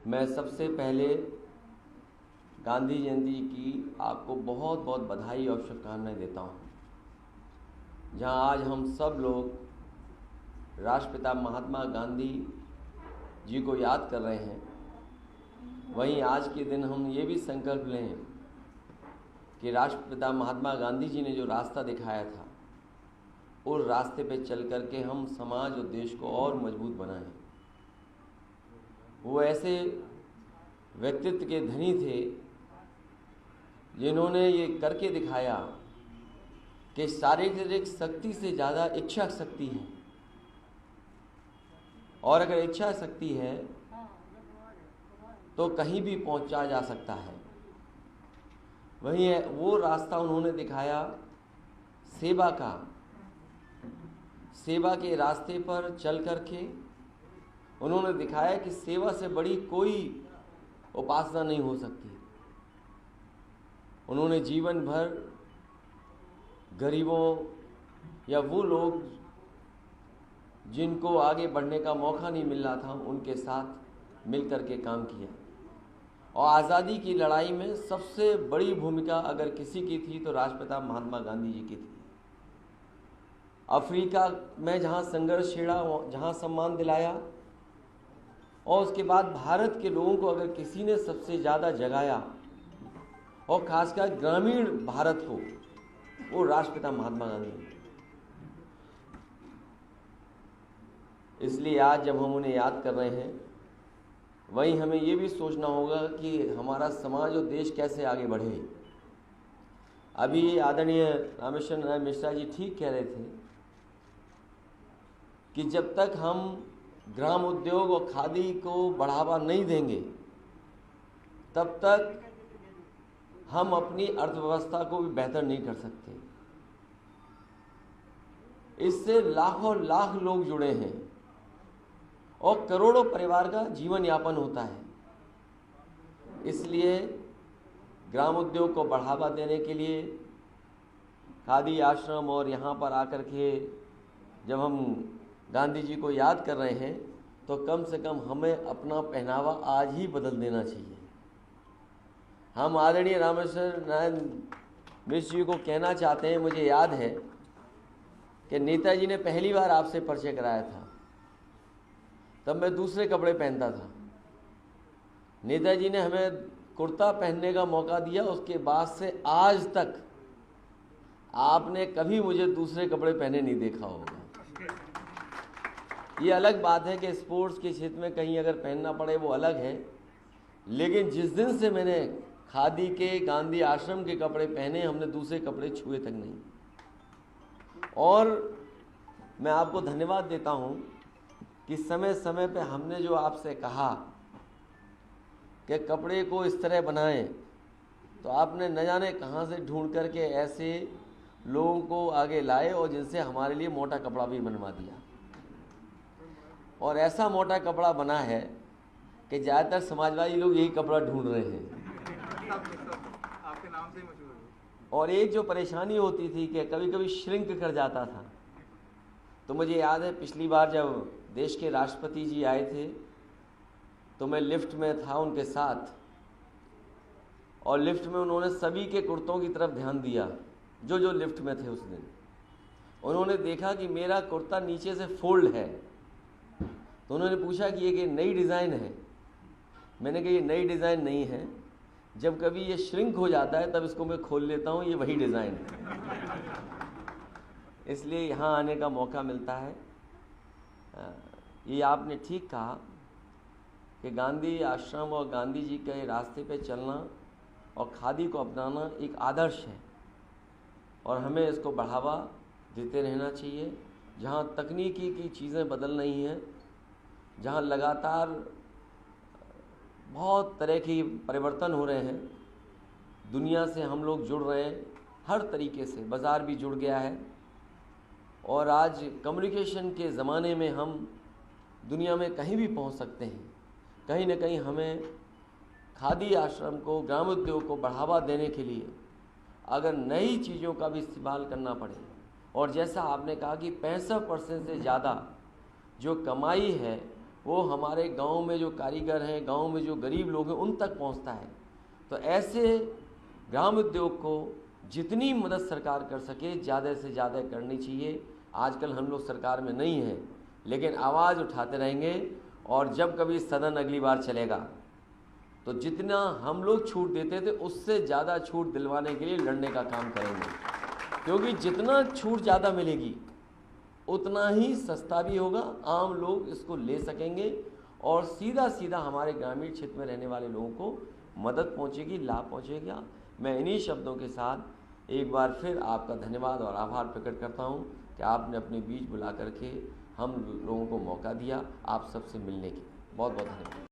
मैं सबसे पहले गांधी जयंती की आपको बहुत बहुत बधाई और शुभकामनाएं देता हूं। जहां आज हम सब लोग राष्ट्रपिता महात्मा गांधी जी को याद कर रहे हैं, वहीं आज के दिन हम ये भी संकल्प लें कि राष्ट्रपिता महात्मा गांधी जी ने जो रास्ता दिखाया था, उस रास्ते पे चल कर के हम समाज और देश को और मजबूत बनाएं। वो ऐसे व्यक्तित्व के धनी थे जिन्होंने ये करके दिखाया कि शारीरिक शक्ति से ज़्यादा इच्छा शक्ति है, और अगर इच्छा शक्ति है तो कहीं भी पहुंचा जा सकता है। वहीं वो रास्ता उन्होंने दिखाया सेवा का। सेवा के रास्ते पर चल करके उन्होंने दिखाया कि सेवा से बड़ी कोई उपासना नहीं हो सकती। उन्होंने जीवन भर गरीबों या वो लोग जिनको आगे बढ़ने का मौका नहीं मिल रहा था, उनके साथ मिलकर के काम किया। और आज़ादी की लड़ाई में सबसे बड़ी भूमिका अगर किसी की थी तो राष्ट्रपिता महात्मा गांधी जी की थी। अफ्रीका में जहाँ संघर्ष छिड़ा, जहाँ सम्मान दिलाया, और उसके बाद भारत के लोगों को अगर किसी ने सबसे ज़्यादा जगाया, और खासकर ग्रामीण भारत को, वो राष्ट्रपिता महात्मा गांधी। इसलिए आज जब हम उन्हें याद कर रहे हैं, वहीं हमें ये भी सोचना होगा कि हमारा समाज और देश कैसे आगे बढ़े। अभी आदरणीय रामेश्वर नारायण मिश्रा जी ठीक कह रहे थे कि जब तक हम ग्राम उद्योग और खादी को बढ़ावा नहीं देंगे, तब तक हम अपनी अर्थव्यवस्था को भी बेहतर नहीं कर सकते। इससे लाखों लाख लोग जुड़े हैं और करोड़ों परिवार का जीवन यापन होता है। इसलिए ग्राम उद्योग को बढ़ावा देने के लिए खादी आश्रम, और यहाँ पर आकर के जब हम गांधी जी को याद कर रहे हैं, तो कम से कम हमें अपना पहनावा आज ही बदल देना चाहिए। हम आदरणीय रामेश्वर नारायण मिश्र जी को कहना चाहते हैं, मुझे याद है कि नेताजी ने पहली बार आपसे परिचय कराया था, तब मैं दूसरे कपड़े पहनता था। नेताजी ने हमें कुर्ता पहनने का मौका दिया, उसके बाद से आज तक आपने कभी मुझे दूसरे कपड़े पहने नहीं देखा होगा। ये अलग बात है कि स्पोर्ट्स के क्षेत्र में कहीं अगर पहनना पड़े वो अलग है, लेकिन जिस दिन से मैंने खादी के गांधी आश्रम के कपड़े पहने, हमने दूसरे कपड़े छुए तक नहीं। और मैं आपको धन्यवाद देता हूँ कि समय समय पे हमने जो आपसे कहा कि कपड़े को इस तरह बनाएं, तो आपने न जाने कहाँ से ढूंढ करके ऐसे लोगों को आगे लाए और जिनसे हमारे लिए मोटा कपड़ा भी बनवा दिया। और ऐसा मोटा कपड़ा बना है कि ज़्यादातर समाजवादी लोग यही कपड़ा ढूंढ रहे हैं। आपके नाम से ही मशहूर है। और एक जो परेशानी होती थी कि कभी कभी श्रिंक कर जाता था। तो मुझे याद है पिछली बार जब देश के राष्ट्रपति जी आए थे, तो मैं लिफ्ट में था उनके साथ, और लिफ्ट में उन्होंने सभी के कुर्तों की तरफ ध्यान दिया जो जो लिफ्ट में थे उस दिन। उन्होंने देखा कि मेरा कुर्ता नीचे से फोल्ड है, तो उन्होंने पूछा कि ये नई डिज़ाइन है। मैंने कहा ये नई डिज़ाइन नहीं है, जब कभी ये श्रिंक हो जाता है तब इसको मैं खोल लेता हूँ, ये वही डिज़ाइन है। इसलिए यहाँ आने का मौका मिलता है। ये आपने ठीक कहा कि गांधी आश्रम और गांधी जी के रास्ते पे चलना और खादी को अपनाना एक आदर्श है, और हमें इसको बढ़ावा देते रहना चाहिए। जहाँ तकनीकी की चीज़ें बदल रही हैं, जहाँ लगातार बहुत तरह की परिवर्तन हो रहे हैं, दुनिया से हम लोग जुड़ रहे हैं हर तरीके से, बाज़ार भी जुड़ गया है। और आज कम्युनिकेशन के ज़माने में हम दुनिया में कहीं भी पहुंच सकते हैं। कहीं ना कहीं हमें खादी आश्रम को, ग्रामोद्योग को बढ़ावा देने के लिए अगर नई चीज़ों का भी इस्तेमाल करना पड़े, और जैसा आपने कहा कि 65% से ज़्यादा जो कमाई है वो हमारे गांव में जो कारीगर हैं, गांव में जो गरीब लोग हैं, उन तक पहुंचता है। तो ऐसे ग्राम उद्योग को जितनी मदद सरकार कर सके ज़्यादा से ज़्यादा करनी चाहिए। आजकल हम लोग सरकार में नहीं हैं, लेकिन आवाज़ उठाते रहेंगे, और जब कभी सदन अगली बार चलेगा तो जितना हम लोग छूट देते थे उससे ज़्यादा छूट दिलवाने के लिए लड़ने का काम करेंगे, क्योंकि जितना छूट ज़्यादा मिलेगी उतना ही सस्ता भी होगा, आम लोग इसको ले सकेंगे और सीधा सीधा हमारे ग्रामीण क्षेत्र में रहने वाले लोगों को मदद पहुंचेगी, लाभ पहुंचेगा। मैं इन्हीं शब्दों के साथ एक बार फिर आपका धन्यवाद और आभार प्रकट करता हूं कि आपने अपने बीच बुला करके हम लोगों को मौका दिया आप सबसे मिलने की। बहुत बहुत धन्यवाद।